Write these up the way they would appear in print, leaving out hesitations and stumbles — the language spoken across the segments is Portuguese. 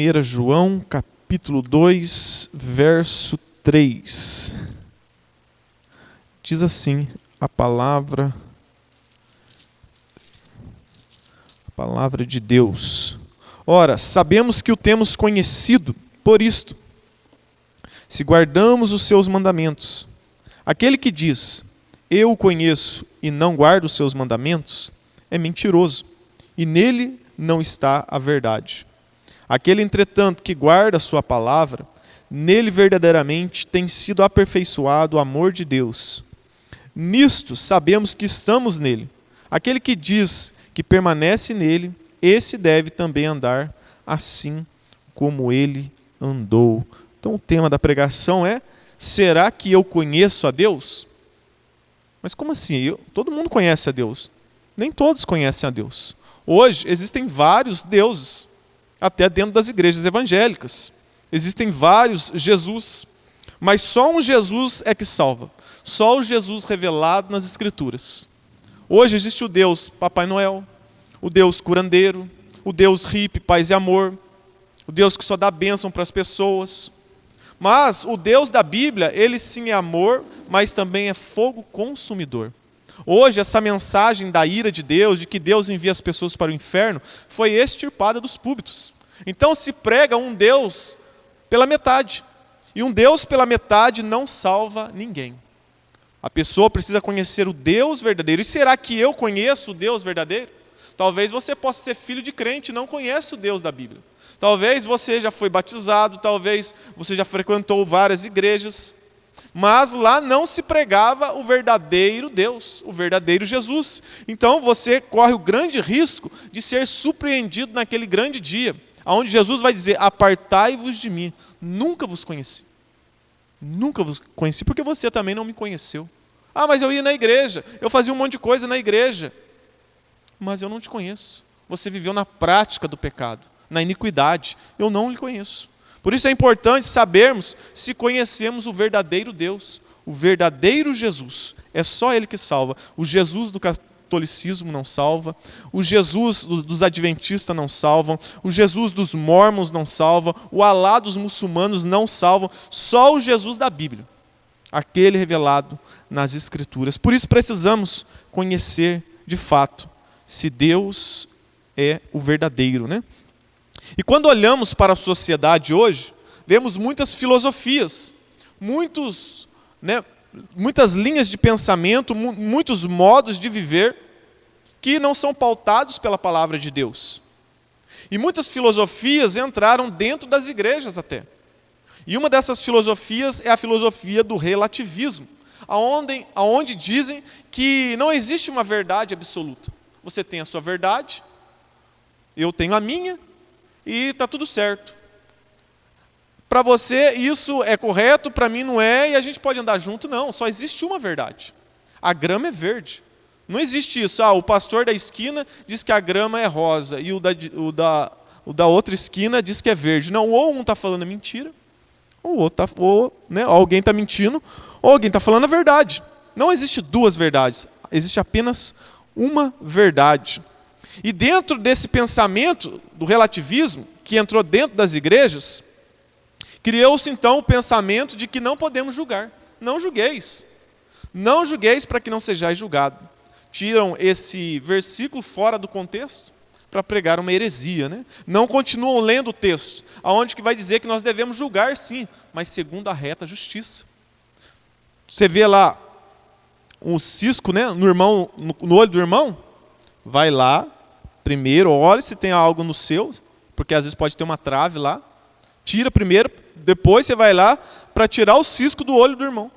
1 João, capítulo 2, verso 3. Diz assim a palavra de Deus. Ora, sabemos que o temos conhecido por isto, se guardamos os seus mandamentos. Aquele que diz, eu o conheço e não guarda os seus mandamentos, é mentiroso, e nele não está a verdade. Aquele, entretanto, que guarda a sua palavra, nele verdadeiramente tem sido aperfeiçoado o amor de Deus. Nisto sabemos que estamos nele. Aquele que diz que permanece nele, esse deve também andar assim como ele andou. Então o tema da pregação é: será que eu conheço a Deus? Mas como assim? Todo mundo conhece a Deus. Nem todos conhecem a Deus. Hoje existem vários deuses, até dentro das igrejas evangélicas. Existem vários Jesus, mas só um Jesus é que salva. Só o Jesus revelado nas Escrituras. Hoje existe o Deus Papai Noel, o Deus curandeiro, o Deus hippie, paz e amor, o Deus que só dá bênção para as pessoas. Mas o Deus da Bíblia, ele sim é amor, mas também é fogo consumidor. Hoje essa mensagem da ira de Deus, de que Deus envia as pessoas para o inferno, foi extirpada dos púlpitos. Então se prega um Deus pela metade. E um Deus pela metade não salva ninguém. A pessoa precisa conhecer o Deus verdadeiro. E será que eu conheço o Deus verdadeiro? Talvez você possa ser filho de crente e não conheça o Deus da Bíblia. Talvez você já foi batizado, talvez você já frequentou várias igrejas, mas lá não se pregava o verdadeiro Deus, o verdadeiro Jesus. Então você corre o grande risco de ser surpreendido naquele grande dia, onde Jesus vai dizer, apartai-vos de mim, nunca vos conheci. Nunca vos conheci, porque você também não me conheceu. Ah, mas eu ia na igreja, eu fazia um monte de coisa na igreja. Mas eu não te conheço. Você viveu na prática do pecado, na iniquidade. Eu não lhe conheço. Por isso é importante sabermos se conhecemos o verdadeiro Deus, o verdadeiro Jesus. É só Ele que salva. O Jesus do catolicismo não salva, o Jesus dos adventistas não salvam, o Jesus dos mormons não salva, o Alá dos muçulmanos não salvam, só o Jesus da Bíblia, aquele revelado nas Escrituras. Por isso precisamos conhecer de fato se Deus é o verdadeiro, né? E quando olhamos para a sociedade hoje, vemos muitas filosofias, muitas linhas de pensamento, muitos modos de viver que não são pautados pela palavra de Deus. E muitas filosofias entraram dentro das igrejas até. E uma dessas filosofias é a filosofia do relativismo, aonde dizem que não existe uma verdade absoluta. Você tem a sua verdade, eu tenho a minha, e está tudo certo. Para você isso é correto, para mim não é, e a gente pode andar junto. Não, só existe uma verdade. A grama é verde. Não existe isso. O pastor da esquina diz que a grama é rosa, e o da outra esquina diz que é verde. Não, ou um está falando mentira, ou alguém está mentindo, ou alguém está falando a verdade. Não existe duas verdades, existe apenas uma verdade. E dentro desse pensamento do relativismo, que entrou dentro das igrejas, criou-se então o pensamento de que não podemos julgar. Não julgueis. Não julgueis para que não sejais julgado. Tiram esse versículo fora do contexto para pregar uma heresia, né? Não continuam lendo o texto, aonde que vai dizer que nós devemos julgar sim, mas segundo a reta justiça. Você vê lá um cisco, né, no olho do irmão, vai lá, primeiro olhe se tem algo no seu, porque às vezes pode ter uma trave lá, tira primeiro, depois você vai lá para tirar o cisco do olho do irmão.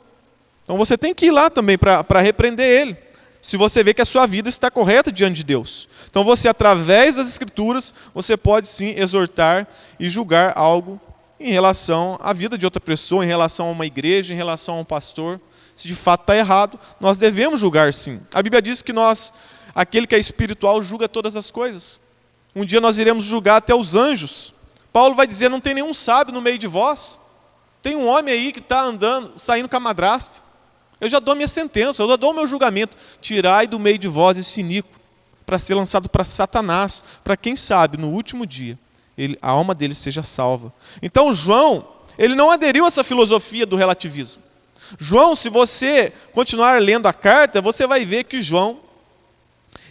Então você tem que ir lá também para repreender ele, se você vê que a sua vida está correta diante de Deus. Então você, através das Escrituras, você pode sim exortar e julgar algo em relação à vida de outra pessoa, em relação a uma igreja, em relação a um pastor. Se de fato está errado, nós devemos julgar sim. A Bíblia diz que aquele que é espiritual julga todas as coisas. Um dia nós iremos julgar até os anjos. Paulo vai dizer, não tem nenhum sábio no meio de vós. Tem um homem aí que está saindo com a madrasta. Eu já dou minha sentença, eu já dou o meu julgamento. Tirai do meio de vós esse iníquo, para ser lançado para Satanás, para quem sabe, no último dia, a alma dele seja salva. Então João, ele não aderiu a essa filosofia do relativismo. João, se você continuar lendo a carta, você vai ver que João,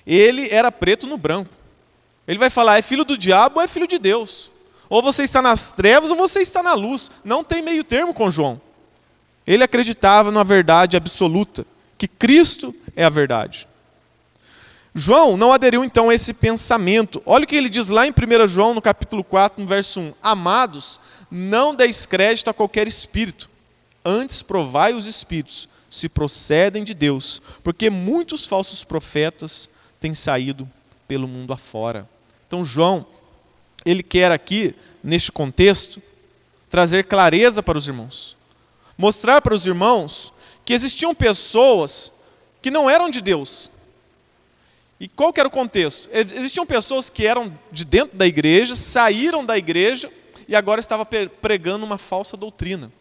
ele era preto no branco. Ele vai falar, é filho do diabo ou é filho de Deus. Ou você está nas trevas ou você está na luz. Não tem meio termo com João. Ele acreditava na verdade absoluta, que Cristo é a verdade. João não aderiu então a esse pensamento. Olha o que ele diz lá em 1 João, no capítulo 4, no verso 1. Amados, não deis crédito a qualquer espírito. Antes provai os espíritos, se procedem de Deus, porque muitos falsos profetas têm saído pelo mundo afora. Então João, ele quer aqui, neste contexto, trazer clareza para os irmãos. Mostrar para os irmãos que existiam pessoas que não eram de Deus. E qual que era o contexto? Existiam pessoas que eram de dentro da igreja, saíram da igreja e agora estavam pregando uma falsa doutrina.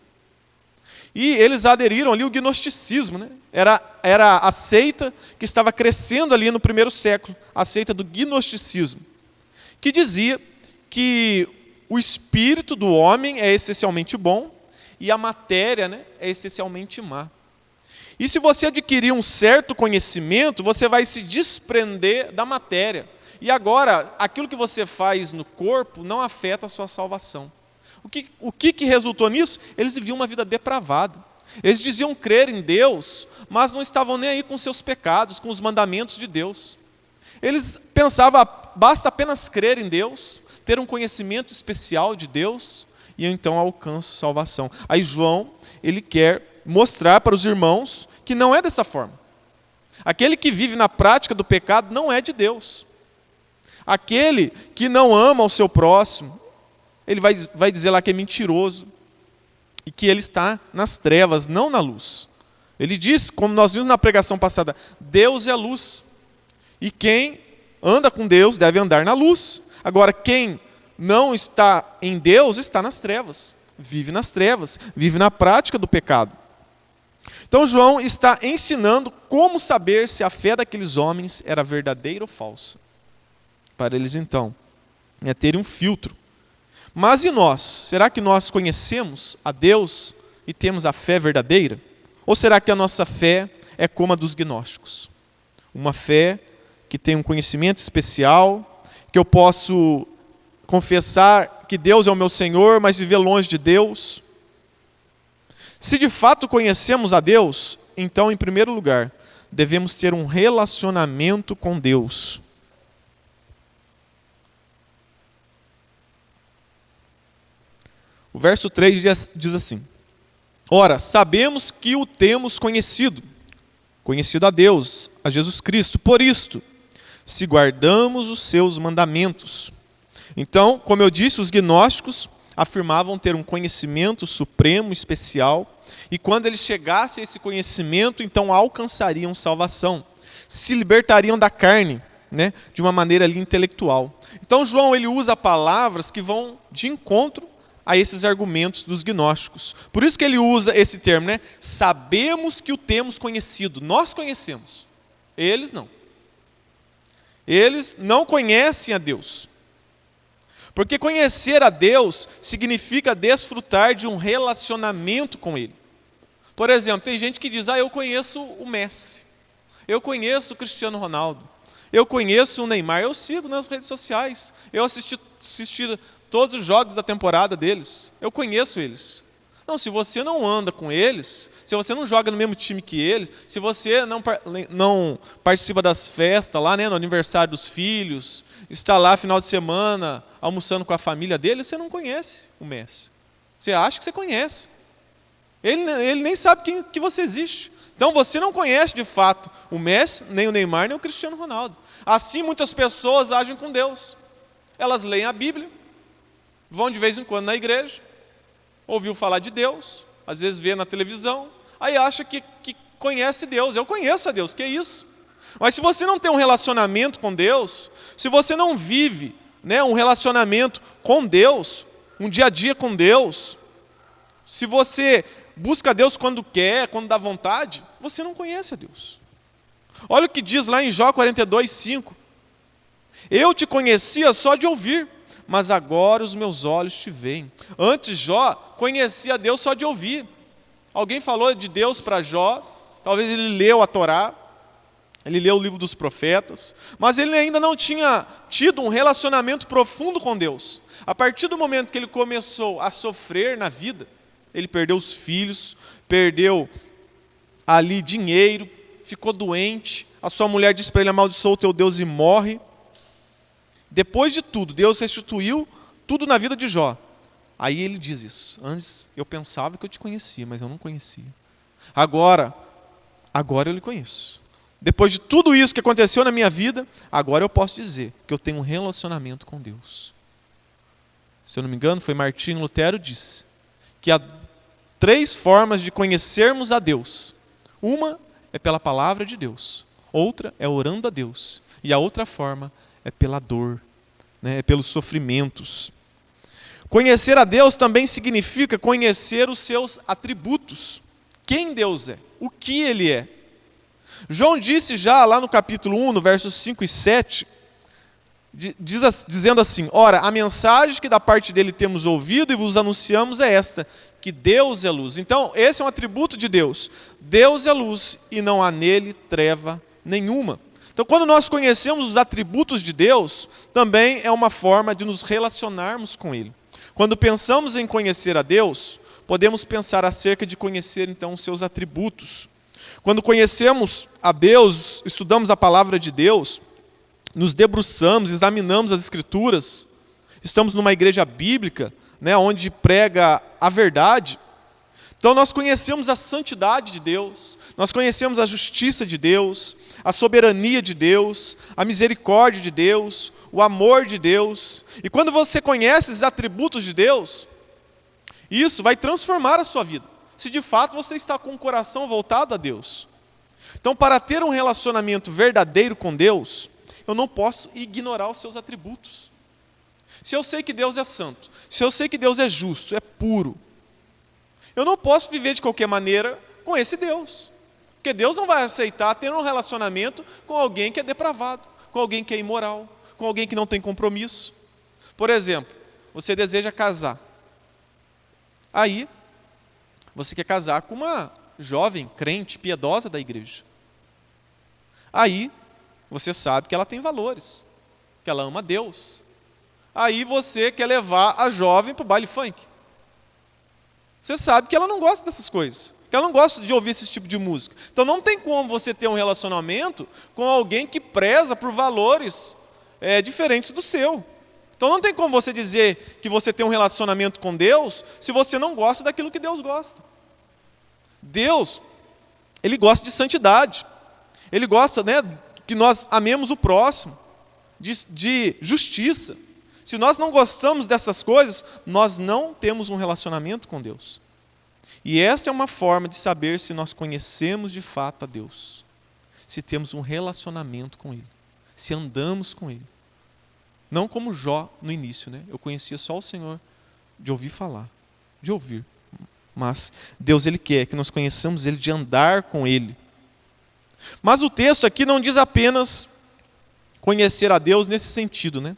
E eles aderiram ali ao gnosticismo, né? Era a seita que estava crescendo ali no primeiro século, a seita do gnosticismo, que dizia que o espírito do homem é essencialmente bom e a matéria, né, é essencialmente má. E se você adquirir um certo conhecimento, você vai se desprender da matéria. E agora, aquilo que você faz no corpo não afeta a sua salvação. O que resultou nisso? Eles viviam uma vida depravada. Eles diziam crer em Deus, mas não estavam nem aí com seus pecados, com os mandamentos de Deus. Eles pensavam, basta apenas crer em Deus, ter um conhecimento especial de Deus, e eu então alcanço salvação. Aí João, ele quer mostrar para os irmãos que não é dessa forma. Aquele que vive na prática do pecado não é de Deus. Aquele que não ama o seu próximo, ele vai dizer lá que é mentiroso e que ele está nas trevas, não na luz. Ele diz, como nós vimos na pregação passada, Deus é a luz. E quem anda com Deus deve andar na luz. Agora, quem não está em Deus está nas trevas, vive na prática do pecado. Então João está ensinando como saber se a fé daqueles homens era verdadeira ou falsa. Para eles então, terem um filtro. Mas e nós? Será que nós conhecemos a Deus e temos a fé verdadeira? Ou será que a nossa fé é como a dos gnósticos? Uma fé que tem um conhecimento especial, que eu posso confessar que Deus é o meu Senhor, mas viver longe de Deus? Se de fato conhecemos a Deus, então, em primeiro lugar, devemos ter um relacionamento com Deus. O verso 3 diz assim: ora, sabemos que o temos conhecido a Deus, a Jesus Cristo, por isto, se guardamos os seus mandamentos. Então, como eu disse, os gnósticos afirmavam ter um conhecimento supremo, especial, e quando eles chegassem a esse conhecimento, então alcançariam salvação, se libertariam da carne, né, de uma maneira ali intelectual. Então João, ele usa palavras que vão de encontro a esses argumentos dos gnósticos. Por isso que ele usa esse termo, né? Sabemos que o temos conhecido. Nós conhecemos. Eles não. Eles não conhecem a Deus. Porque conhecer a Deus significa desfrutar de um relacionamento com Ele. Por exemplo, tem gente que diz, eu conheço o Messi. Eu conheço o Cristiano Ronaldo. Eu conheço o Neymar. Eu sigo nas redes sociais. Eu assisti todos os jogos da temporada deles, eu conheço eles. Não, se você não anda com eles, se você não joga no mesmo time que eles, se você não participa das festas lá, né, no aniversário dos filhos, está lá final de semana almoçando com a família dele, você não conhece o Messi. Você acha que você conhece. Ele nem sabe que você existe. Então você não conhece de fato o Messi, nem o Neymar, nem o Cristiano Ronaldo. Assim muitas pessoas agem com Deus. Elas leem a Bíblia, vão de vez em quando na igreja, ouviu falar de Deus, às vezes vê na televisão, aí acha que conhece Deus. Eu conheço a Deus, que é isso? Mas se você não tem um relacionamento com Deus, se você não vive, né, um relacionamento com Deus, um dia a dia com Deus, se você busca Deus quando quer, quando dá vontade, você não conhece a Deus. Olha o que diz lá em Jó 42:5. Eu te conhecia só de ouvir, mas agora os meus olhos te veem. Antes Jó conhecia Deus só de ouvir. Alguém falou de Deus para Jó, talvez ele leu a Torá, ele leu o livro dos profetas, mas ele ainda não tinha tido um relacionamento profundo com Deus. A partir do momento que ele começou a sofrer na vida, ele perdeu os filhos, perdeu ali dinheiro, ficou doente, a sua mulher disse para ele: amaldiçoa o teu Deus e morre. Depois de tudo, Deus restituiu tudo na vida de Jó. Aí ele diz isso: antes eu pensava que eu te conhecia, mas eu não conhecia. Agora eu lhe conheço. Depois de tudo isso que aconteceu na minha vida, agora eu posso dizer que eu tenho um relacionamento com Deus. Se eu não me engano, foi Martinho Lutero que disse que há 3 formas de conhecermos a Deus. Uma é pela palavra de Deus, outra é orando a Deus, e a outra forma é pela dor, né? É pelos sofrimentos. Conhecer a Deus também significa conhecer os seus atributos. Quem Deus é, o que Ele é. João disse já lá no capítulo 1, no versos 5 e 7, dizendo assim: ora, a mensagem que da parte dele temos ouvido e vos anunciamos é esta, que Deus é luz. Então, esse é um atributo de Deus. Deus é luz e não há nele treva nenhuma. Então, quando nós conhecemos os atributos de Deus, também é uma forma de nos relacionarmos com Ele. Quando pensamos em conhecer a Deus, podemos pensar acerca de conhecer então os seus atributos. Quando conhecemos a Deus, estudamos a palavra de Deus, nos debruçamos, examinamos as Escrituras, estamos numa igreja bíblica, né, onde prega a verdade. Então nós conhecemos a santidade de Deus, nós conhecemos a justiça de Deus, a soberania de Deus, a misericórdia de Deus, o amor de Deus. E quando você conhece esses atributos de Deus, isso vai transformar a sua vida, se de fato você está com o coração voltado a Deus. Então, para ter um relacionamento verdadeiro com Deus, eu não posso ignorar os seus atributos. Se eu sei que Deus é santo, se eu sei que Deus é justo, é puro, eu não posso viver de qualquer maneira com esse Deus. Porque Deus não vai aceitar ter um relacionamento com alguém que é depravado, com alguém que é imoral, com alguém que não tem compromisso. Por exemplo, você deseja casar. Aí, você quer casar com uma jovem crente, piedosa da igreja. Aí, você sabe que ela tem valores, que ela ama Deus. Aí você quer levar a jovem para o baile funk. Você sabe que ela não gosta dessas coisas, que ela não gosta de ouvir esse tipo de música. Então não tem como você ter um relacionamento com alguém que preza por valores diferentes do seu. Então não tem como você dizer que você tem um relacionamento com Deus se você não gosta daquilo que Deus gosta. Deus, Ele gosta de santidade. Ele gosta, né, que nós amemos o próximo, de justiça. Se nós não gostamos dessas coisas, nós não temos um relacionamento com Deus. E esta é uma forma de saber se nós conhecemos de fato a Deus. Se temos um relacionamento com Ele. Se andamos com Ele. Não como Jó no início, né? Eu conhecia só o Senhor de ouvir falar, de ouvir. Mas Deus, Ele quer que nós conheçamos Ele, de andar com Ele. Mas o texto aqui não diz apenas conhecer a Deus nesse sentido, né?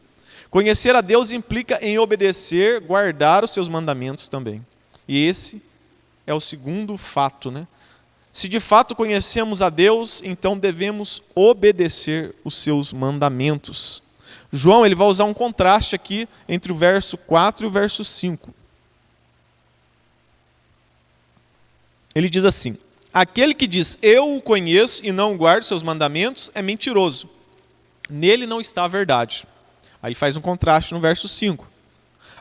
Conhecer a Deus implica em obedecer, guardar os seus mandamentos também. E esse é o segundo fato, né? Se de fato conhecemos a Deus, então devemos obedecer os seus mandamentos. João, ele vai usar um contraste aqui entre o verso 4 e o verso 5. Ele diz assim: aquele que diz, eu o conheço e não guardo seus mandamentos, é mentiroso. Nele não está a verdade. Aí faz um contraste no verso 5.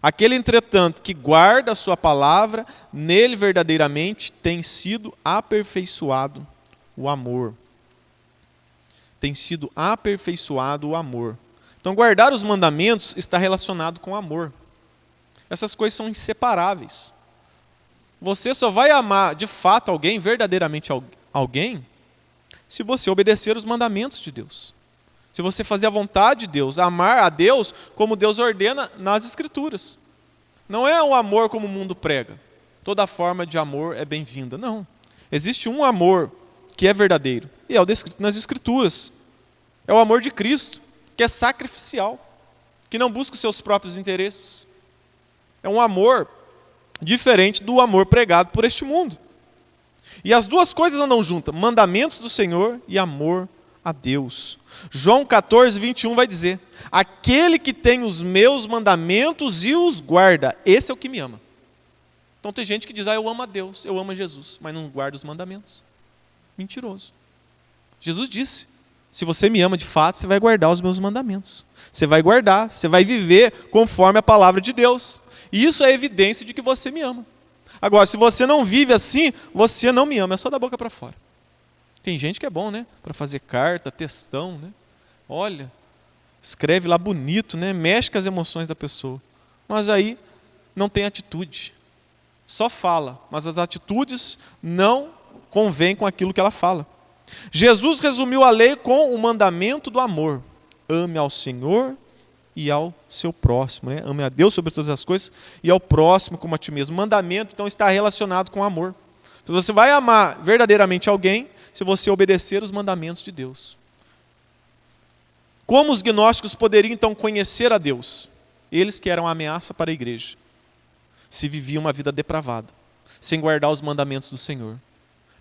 Aquele, entretanto, que guarda a sua palavra, nele verdadeiramente tem sido aperfeiçoado o amor. Tem sido aperfeiçoado o amor. Então, guardar os mandamentos está relacionado com amor. Essas coisas são inseparáveis. Você só vai amar de fato alguém, verdadeiramente alguém, se você obedecer os mandamentos de Deus. Se você fazer a vontade de Deus, amar a Deus como Deus ordena nas Escrituras. Não é um amor como o mundo prega. Toda forma de amor é bem-vinda. Não. Existe um amor que é verdadeiro, e é o descrito nas Escrituras. É o amor de Cristo, que é sacrificial, que não busca os seus próprios interesses. É um amor diferente do amor pregado por este mundo. E as duas coisas andam juntas, mandamentos do Senhor e amor a Deus. João 14, 21 vai dizer: aquele que tem os meus mandamentos e os guarda, esse é o que me ama. Então tem gente que diz, eu amo a Deus, eu amo a Jesus, mas não guarda os mandamentos. Mentiroso. Jesus disse, se você me ama de fato, você vai guardar os meus mandamentos. Você vai guardar, você vai viver conforme a palavra de Deus. E isso é evidência de que você me ama. Agora, se você não vive assim, você não me ama, é só da boca para fora. Tem gente que é bom, né? Para fazer carta, textão, né? Olha, escreve lá bonito, né? Mexe com as emoções da pessoa. Mas aí não tem atitude. Só fala, mas as atitudes não convêm com aquilo que ela fala. Jesus resumiu a lei com o mandamento do amor. Ame ao Senhor e ao seu próximo, né? Ame a Deus sobre todas as coisas e ao próximo como a ti mesmo. Mandamento, então, está relacionado com amor. Então, você vai amar verdadeiramente alguém se você obedecer os mandamentos de Deus. Como os gnósticos poderiam, então, conhecer a Deus? Eles que eram ameaça para a igreja. Se viviam uma vida depravada, sem guardar os mandamentos do Senhor.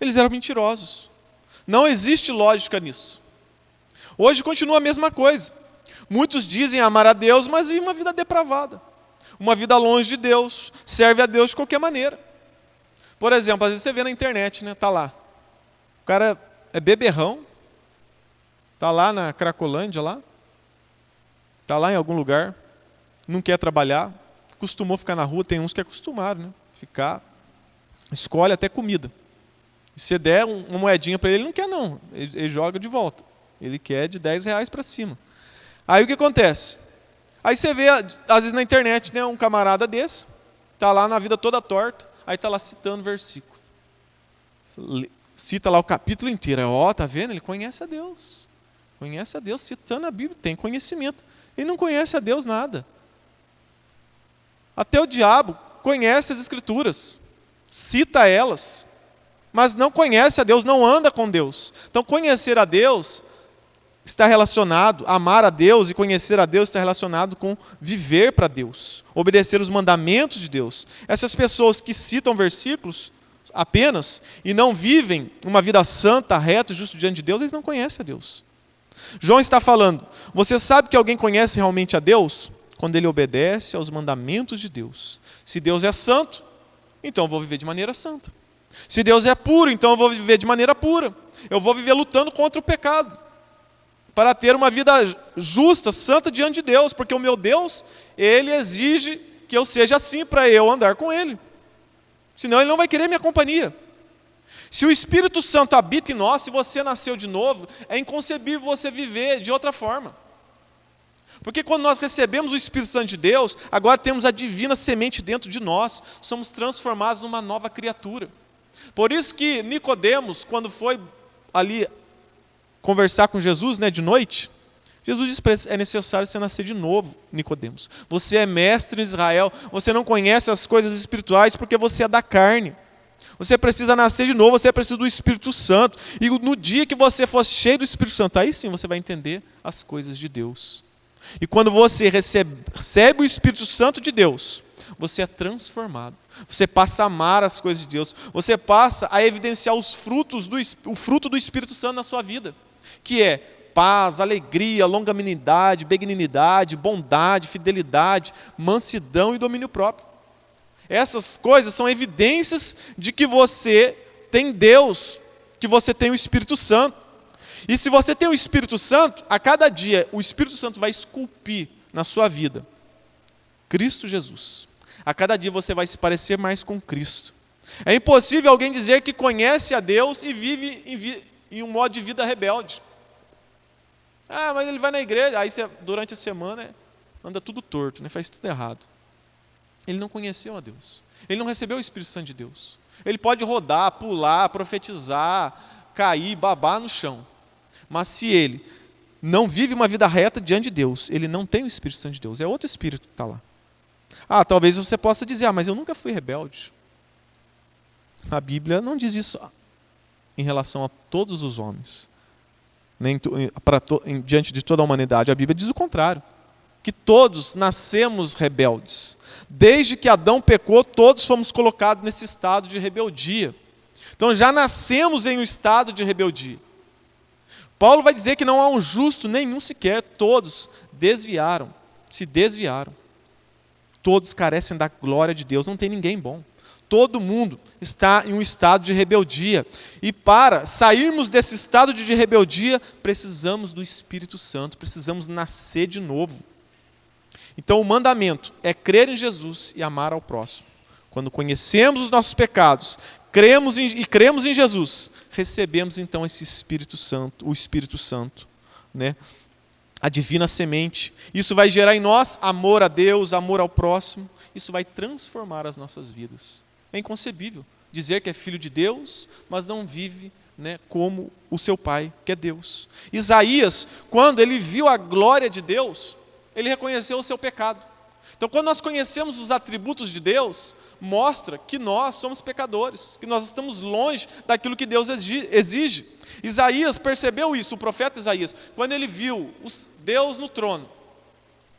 Eles eram mentirosos. Não existe lógica nisso. Hoje continua a mesma coisa. Muitos dizem amar a Deus, mas vivem uma vida depravada. Uma vida longe de Deus. Serve a Deus de qualquer maneira. Por exemplo, às vezes você vê na internet, né? Tá lá. O cara é beberrão. Tá lá na Cracolândia, lá. Tá lá em algum lugar. Não quer trabalhar. Costumou ficar na rua, tem uns que acostumaram, né? Ficar, escolhe até comida. Se você der uma moedinha para ele, ele não quer não, ele joga de volta. Ele quer de R$10 para cima. Aí o que acontece? Aí você vê, às vezes na internet, né, um camarada desse, está lá na vida toda torta, aí está lá citando versículo. Cita lá o capítulo inteiro. Tá vendo? Ele conhece a Deus. Conhece a Deus, citando a Bíblia, tem conhecimento. Ele não conhece a Deus nada. Até o diabo conhece as Escrituras, cita elas, mas não conhece a Deus, não anda com Deus. Então, conhecer a Deus está relacionado, amar a Deus e conhecer a Deus está relacionado com viver para Deus, obedecer os mandamentos de Deus. Essas pessoas que citam versículos apenas e não vivem uma vida santa, reta e justa diante de Deus, eles não conhecem a Deus. João está falando, você sabe que alguém conhece realmente a Deus? Quando ele obedece aos mandamentos de Deus. Se Deus é santo, então eu vou viver de maneira santa. Se Deus é puro, então eu vou viver de maneira pura. Eu vou viver lutando contra o pecado. Para ter uma vida justa, santa diante de Deus. Porque o meu Deus, Ele exige que eu seja assim para eu andar com Ele. Senão Ele não vai querer minha companhia. Se o Espírito Santo habita em nós, se você nasceu de novo, é inconcebível você viver de outra forma. Porque quando nós recebemos o Espírito Santo de Deus, agora temos a divina semente dentro de nós, somos transformados numa nova criatura. Por isso que Nicodemos, quando foi ali conversar com Jesus, né, de noite, Jesus disse para ele, é necessário você nascer de novo, Nicodemos. Você é mestre em Israel, você não conhece as coisas espirituais porque você é da carne. Você precisa nascer de novo, você precisa do Espírito Santo. E no dia que você for cheio do Espírito Santo, aí sim você vai entender as coisas de Deus. E quando você recebe o Espírito Santo de Deus, você é transformado. Você passa a amar as coisas de Deus. Você passa a evidenciar o fruto do Espírito Santo na sua vida. Que é paz, alegria, longanimidade, benignidade, bondade, fidelidade, mansidão e domínio próprio. Essas coisas são evidências de que você tem Deus, que você tem o Espírito Santo. E se você tem o Espírito Santo, a cada dia o Espírito Santo vai esculpir na sua vida Cristo Jesus. A cada dia você vai se parecer mais com Cristo. É impossível alguém dizer que conhece a Deus e vive em um modo de vida rebelde. Mas ele vai na igreja, aí você, durante a semana anda tudo torto, né? Faz tudo errado. Ele não conheceu a Deus. Ele não recebeu o Espírito Santo de Deus. Ele pode rodar, pular, profetizar, cair, babar no chão. Mas se ele não vive uma vida reta diante de Deus, ele não tem o Espírito Santo de Deus. É outro Espírito que está lá. Talvez você possa dizer, mas eu nunca fui rebelde. A Bíblia não diz isso em relação a todos os homens. Nem diante de toda a humanidade. A Bíblia diz o contrário. que todos nascemos rebeldes. Desde que Adão pecou, todos fomos colocados nesse estado de rebeldia. Então já nascemos em um estado de rebeldia. Paulo vai dizer que não há um justo nenhum sequer, todos desviaram, se desviaram. Todos carecem da glória de Deus, não tem ninguém bom. Todo mundo está em um estado de rebeldia. E para sairmos desse estado de rebeldia, precisamos do Espírito Santo, precisamos nascer de novo. Então o mandamento é crer em Jesus e amar ao próximo. Quando conhecemos os nossos pecados, cremos em Jesus, recebemos então esse Espírito Santo, o Espírito Santo, né? A divina semente. Isso vai gerar em nós amor a Deus, amor ao próximo. Isso vai transformar as nossas vidas. É inconcebível dizer que é filho de Deus, mas não vive, né, como o seu pai, que é Deus. Isaías, quando ele viu a glória de Deus, ele reconheceu o seu pecado. Então, quando nós conhecemos os atributos de Deus, mostra que nós somos pecadores, que nós estamos longe daquilo que Deus exige. Isaías percebeu isso, o profeta Isaías, quando ele viu Deus no trono,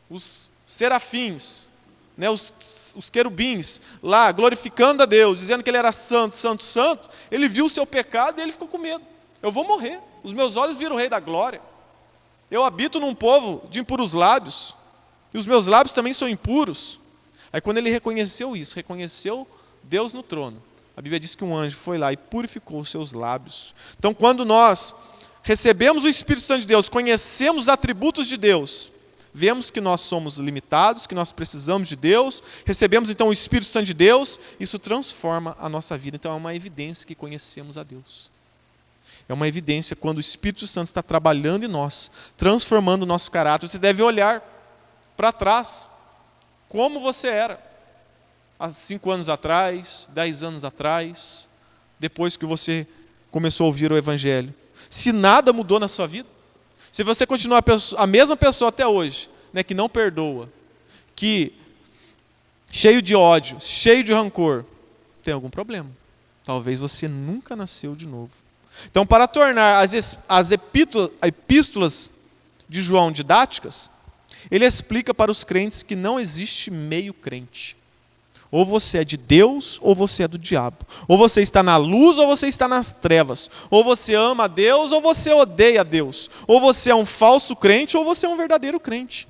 os serafins, né, os querubins lá glorificando a Deus, dizendo que ele era santo, santo, santo, ele viu o seu pecado e ele ficou com medo. Eu vou morrer, os meus olhos viram o Rei da Glória. Eu habito num povo de impuros lábios, e os meus lábios também são impuros. Aí quando ele reconheceu isso, reconheceu Deus no trono, a Bíblia diz que um anjo foi lá e purificou os seus lábios. Então quando nós recebemos o Espírito Santo de Deus, conhecemos os atributos de Deus, vemos que nós somos limitados, que nós precisamos de Deus, recebemos então o Espírito Santo de Deus, isso transforma a nossa vida. Então é uma evidência que conhecemos a Deus. É uma evidência quando o Espírito Santo está trabalhando em nós, transformando o nosso caráter. Você deve olhar para trás, como você era, há 5 anos atrás, 10 anos atrás, depois que você começou a ouvir o Evangelho. Se nada mudou na sua vida, se você continuar a mesma pessoa até hoje, né, que não perdoa, que cheio de ódio, cheio de rancor, tem algum problema. Talvez você nunca nasceu de novo. Então, para tornar as epístolas de João didáticas, ele explica para os crentes que não existe meio crente. Ou você é de Deus, ou você é do diabo. Ou você está na luz, ou você está nas trevas. Ou você ama a Deus, ou você odeia a Deus. Ou você é um falso crente, ou você é um verdadeiro crente.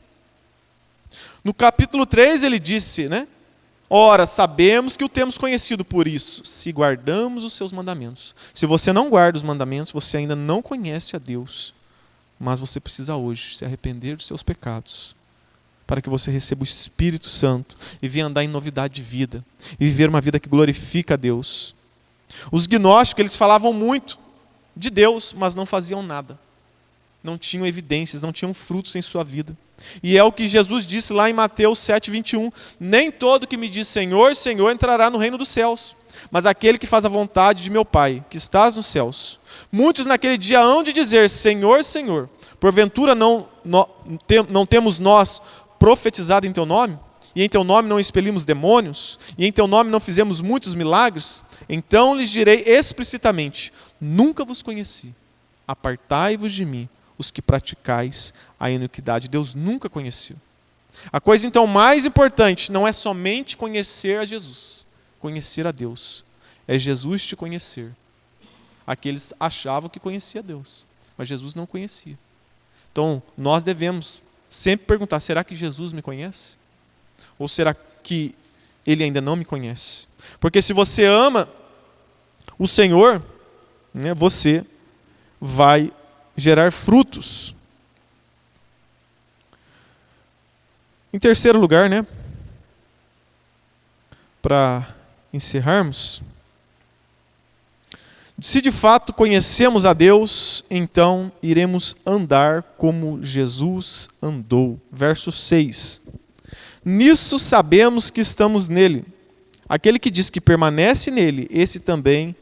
No capítulo 3 ele disse, né? Ora, sabemos que o temos conhecido por isso, se guardamos os seus mandamentos. Se você não guarda os mandamentos, você ainda não conhece a Deus. Mas você precisa hoje se arrepender dos seus pecados, para que você receba o Espírito Santo e venha andar em novidade de vida, e viver uma vida que glorifica a Deus. Os gnósticos, eles falavam muito de Deus, mas não faziam nada. Não tinham evidências, não tinham frutos em sua vida. E é o que Jesus disse lá em Mateus 7:21. Nem todo que me diz Senhor, Senhor entrará no reino dos céus, mas aquele que faz a vontade de meu Pai, que estás nos céus. Muitos naquele dia hão de dizer, Senhor, Senhor, porventura não temos nós profetizado em teu nome? E em teu nome não expelimos demônios? E em teu nome não fizemos muitos milagres? Então lhes direi explicitamente, nunca vos conheci. Apartai-vos de mim, os que praticais a iniquidade. Deus nunca conheceu. A coisa então mais importante não é somente conhecer a Jesus, conhecer a Deus. É Jesus te conhecer. Aqueles achavam que conhecia Deus, mas Jesus não conhecia. Então nós devemos sempre perguntar, será que Jesus me conhece? Ou será que Ele ainda não me conhece? Porque se você ama o Senhor, né, você vai gerar frutos. Em terceiro lugar, né, para encerrarmos, se de fato conhecemos a Deus, então iremos andar como Jesus andou. Verso 6. Nisso sabemos que estamos nele. Aquele que diz que permanece nele, esse também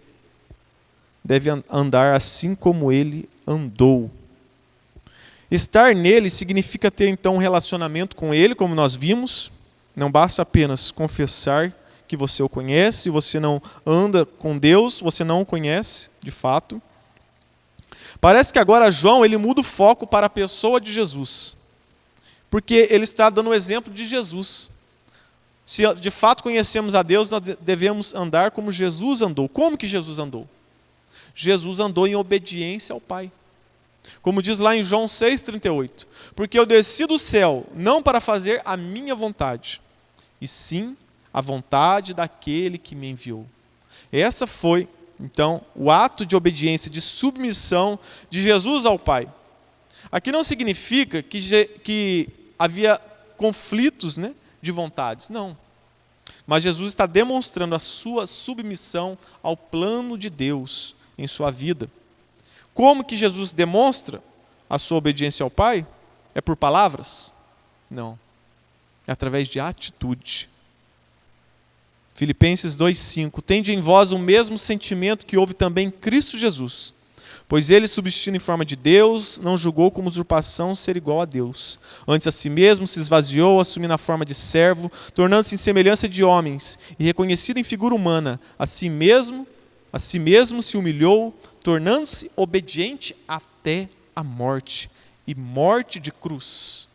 deve andar assim como ele andou. Estar nele significa ter então um relacionamento com ele, como nós vimos. Não basta apenas confessar que você o conhece. Se você não anda com Deus, você não o conhece, de fato. Parece que agora João ele muda o foco para a pessoa de Jesus. Porque ele está dando o exemplo de Jesus. Se de fato conhecemos a Deus, nós devemos andar como Jesus andou. Como que Jesus andou? Jesus andou em obediência ao Pai. Como diz lá em João 6,38. Porque eu desci do céu, não para fazer a minha vontade, e sim a vontade daquele que me enviou. Essa foi, então, o ato de obediência, de submissão de Jesus ao Pai. Aqui não significa que havia conflitos, né, de vontades, não. Mas Jesus está demonstrando a sua submissão ao plano de Deus em sua vida. Como que Jesus demonstra a sua obediência ao Pai? É por palavras? Não. É através de atitude. Filipenses 2,5. Tende em vós o mesmo sentimento que houve também em Cristo Jesus. Pois ele, subsistindo em forma de Deus, não julgou como usurpação ser igual a Deus. Antes a si mesmo se esvaziou, assumindo a forma de servo, tornando-se em semelhança de homens, e reconhecido em figura humana, a si mesmo se humilhou, tornando-se obediente até a morte, e morte de cruz.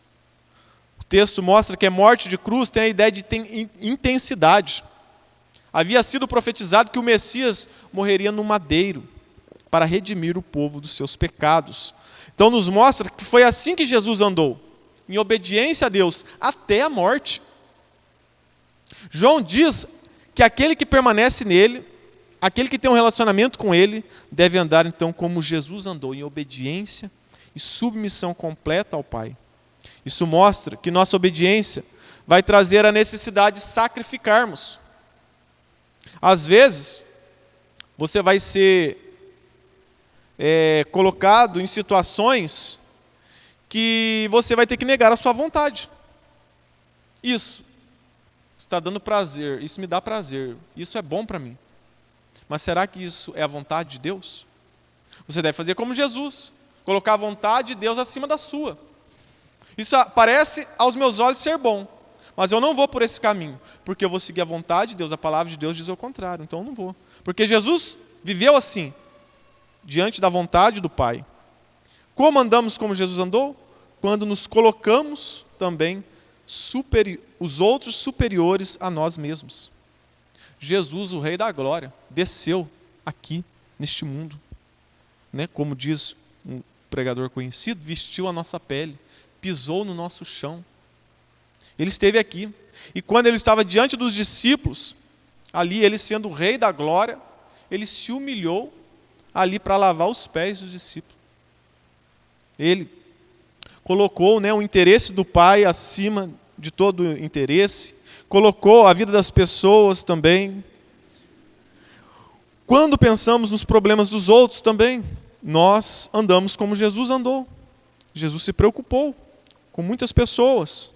O texto mostra que a morte de cruz tem a ideia de intensidade. Havia sido profetizado que o Messias morreria no madeiro, para redimir o povo dos seus pecados. Então nos mostra que foi assim que Jesus andou, em obediência a Deus, até a morte. João diz que aquele que permanece nele, aquele que tem um relacionamento com ele, deve andar então como Jesus andou, em obediência e submissão completa ao Pai. Isso mostra que nossa obediência vai trazer a necessidade de sacrificarmos. Às vezes, você vai ser colocado em situações que você vai ter que negar a sua vontade. Isso está dando prazer, isso me dá prazer, isso é bom para mim. Mas será que isso é a vontade de Deus? Você deve fazer como Jesus, colocar a vontade de Deus acima da sua. Isso parece aos meus olhos ser bom, mas eu não vou por esse caminho, porque eu vou seguir a vontade de Deus, a palavra de Deus diz o contrário, então eu não vou. Porque Jesus viveu assim, diante da vontade do Pai. Como andamos como Jesus andou? Quando nos colocamos também os outros superiores a nós mesmos. Jesus, o Rei da Glória, desceu aqui, neste mundo. Né? Como diz um pregador conhecido, vestiu a nossa pele, pisou no nosso chão. Ele esteve aqui. E quando ele estava diante dos discípulos, ali ele sendo o Rei da Glória, ele se humilhou ali para lavar os pés dos discípulos. Ele colocou, né, o interesse do Pai acima de todo interesse, colocou a vida das pessoas também. Quando pensamos nos problemas dos outros também, nós andamos como Jesus andou. Jesus se preocupou com muitas pessoas.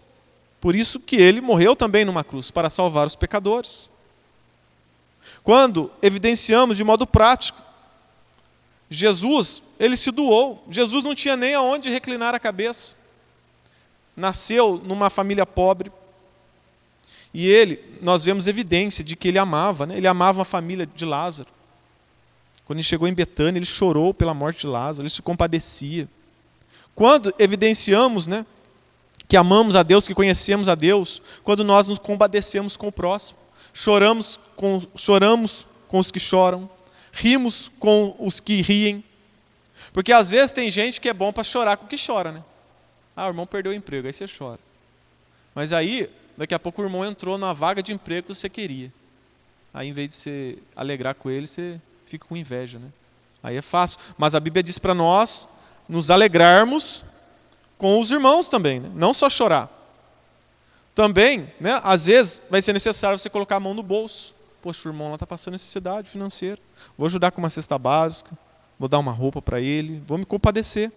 Por isso que ele morreu também numa cruz, para salvar os pecadores. Quando evidenciamos de modo prático, Jesus, ele se doou. Jesus não tinha nem aonde reclinar a cabeça. Nasceu numa família pobre. E nós vemos evidência de que ele amava, né? Ele amava a família de Lázaro. Quando ele chegou em Betânia, ele chorou pela morte de Lázaro, ele se compadecia. Quando evidenciamos, né, que amamos a Deus, que conhecemos a Deus, quando nós nos compadecemos com o próximo, choramos com os que choram, rimos com os que riem. Porque às vezes tem gente que é bom para chorar com o que chora, né? Ah, o irmão perdeu o emprego, aí você chora. Mas aí, daqui a pouco o irmão entrou na vaga de emprego que você queria. Aí em vez de você alegrar com ele, você fica com inveja, né? Aí é fácil. Mas a Bíblia diz para nós nos alegrarmos com os irmãos também, né? Não só chorar. Também, né, às vezes vai ser necessário você colocar a mão no bolso. Poxa, o irmão lá está passando necessidade financeira. Vou ajudar com uma cesta básica, vou dar uma roupa para ele, vou me compadecer.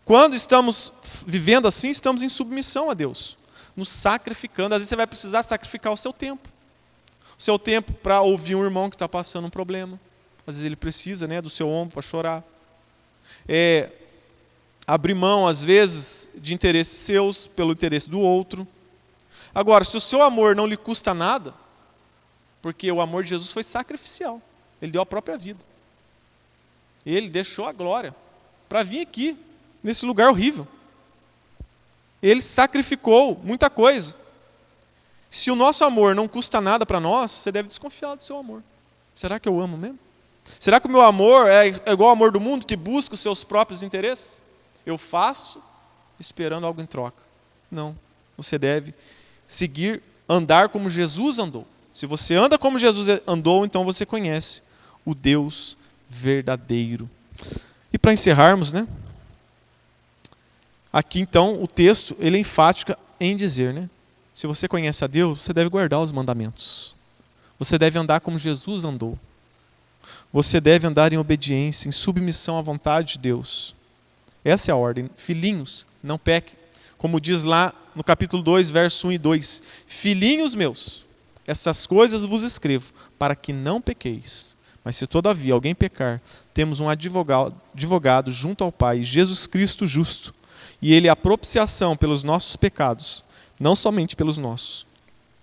Quando estamos vivendo assim, estamos em submissão a Deus, nos sacrificando. Às vezes você vai precisar sacrificar o seu tempo. O seu tempo para ouvir um irmão que está passando um problema. Às vezes ele precisa, né, do seu ombro para chorar. Abrir mão, às vezes, de interesses seus pelo interesse do outro. Agora, se o seu amor não lhe custa nada, porque o amor de Jesus foi sacrificial. Ele deu a própria vida. Ele deixou a glória para vir aqui, nesse lugar horrível. Ele sacrificou muita coisa. Se o nosso amor não custa nada para nós, você deve desconfiar do seu amor. Será que eu amo mesmo? Será que o meu amor é igual ao amor do mundo, que busca os seus próprios interesses? Eu faço esperando algo em troca. Não. Você deve andar como Jesus andou. Se você anda como Jesus andou, então você conhece o Deus verdadeiro. E para encerrarmos, né? Aqui então o texto ele é enfático em dizer, né? Se você conhece a Deus, você deve guardar os mandamentos. Você deve andar como Jesus andou. Você deve andar em obediência, em submissão à vontade de Deus. Essa é a ordem. Filhinhos, não pequem. Como diz lá no capítulo 2, verso 1 e 2. Filhinhos meus, essas coisas vos escrevo, para que não pequeis. Mas se todavia alguém pecar, temos um advogado junto ao Pai, Jesus Cristo justo. E ele é a propiciação pelos nossos pecados, não somente pelos nossos,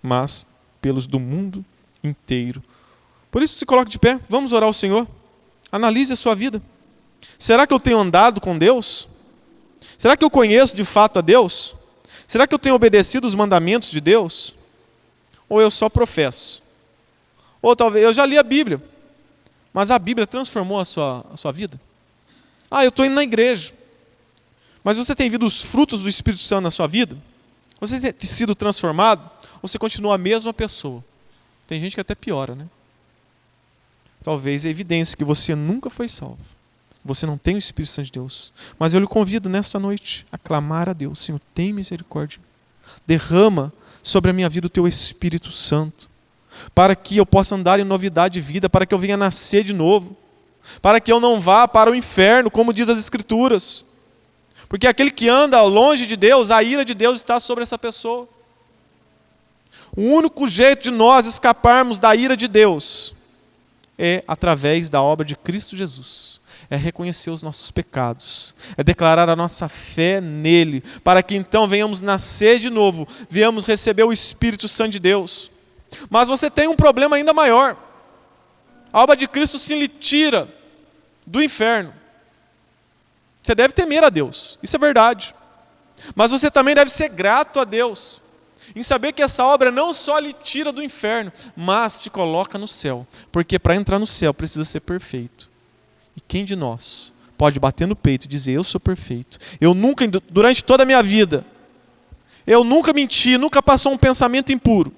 mas pelos do mundo inteiro. Por isso se coloque de pé, vamos orar ao Senhor. Analise a sua vida. Será que eu tenho andado com Deus? Será que eu conheço de fato a Deus? Será que eu tenho obedecido os mandamentos de Deus? Ou eu só professo? Ou talvez eu já li a Bíblia, mas a Bíblia transformou a sua vida? Eu estou indo na igreja, mas você tem visto os frutos do Espírito Santo na sua vida? Você tem sido transformado? Ou você continua a mesma pessoa? Tem gente que até piora, né? Talvez é evidência que você nunca foi salvo. Você não tem o Espírito Santo de Deus. Mas eu lhe convido nesta noite a clamar a Deus. Senhor, tem misericórdia. Derrama sobre a minha vida o teu Espírito Santo. Para que eu possa andar em novidade de vida. Para que eu venha nascer de novo. Para que eu não vá para o inferno, como diz as Escrituras. Porque aquele que anda longe de Deus, a ira de Deus está sobre essa pessoa. O único jeito de nós escaparmos da ira de Deus é através da obra de Cristo Jesus. É reconhecer os nossos pecados. É declarar a nossa fé nele. Para que então venhamos nascer de novo. Venhamos receber o Espírito Santo de Deus. Mas você tem um problema ainda maior. A obra de Cristo se lhe tira do inferno. Você deve temer a Deus. Isso é verdade. Mas você também deve ser grato a Deus. Em saber que essa obra não só lhe tira do inferno, mas te coloca no céu. Porque para entrar no céu precisa ser perfeito. E quem de nós pode bater no peito e dizer, eu sou perfeito? Eu nunca, durante toda a minha vida, eu nunca menti, nunca passou um pensamento impuro.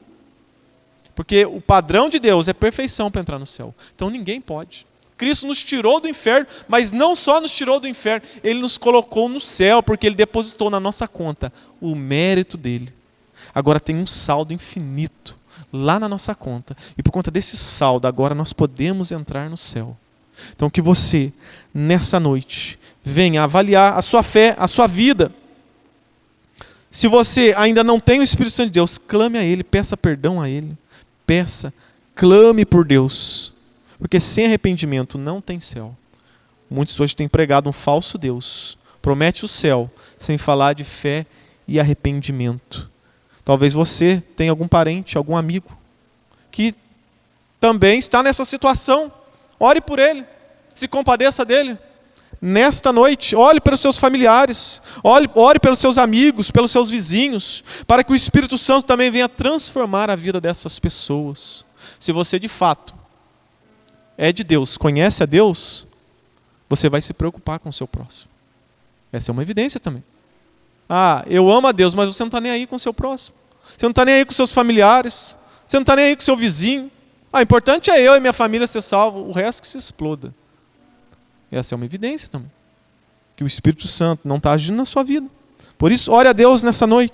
Porque o padrão de Deus é perfeição para entrar no céu. Então ninguém pode. Cristo nos tirou do inferno, mas não só nos tirou do inferno, Ele nos colocou no céu, porque Ele depositou na nossa conta o mérito dEle. Agora tem um saldo infinito lá na nossa conta. E por conta desse saldo, agora nós podemos entrar no céu. Então que você, nessa noite, venha avaliar a sua fé, a sua vida. Se você ainda não tem o Espírito Santo de Deus, clame a Ele, peça perdão a Ele. Clame por Deus. Porque sem arrependimento não tem céu. Muitos hoje têm pregado um falso Deus. Promete o céu, sem falar de fé e arrependimento. Talvez você tenha algum parente, algum amigo, que também está nessa situação. Ore por ele, se compadeça dele. Nesta noite, olhe para os seus familiares, ore pelos seus amigos, pelos seus vizinhos, para que o Espírito Santo também venha transformar a vida dessas pessoas. Se você de fato é de Deus, conhece a Deus, você vai se preocupar com o seu próximo. Essa é uma evidência também. Eu amo a Deus, mas você não está nem aí com o seu próximo. Você não está nem aí com os seus familiares. Você não está nem aí com o seu vizinho. O importante é eu e minha família ser salvo, o resto que se exploda. Essa é uma evidência também. Que o Espírito Santo não está agindo na sua vida. Por isso, ore a Deus nessa noite.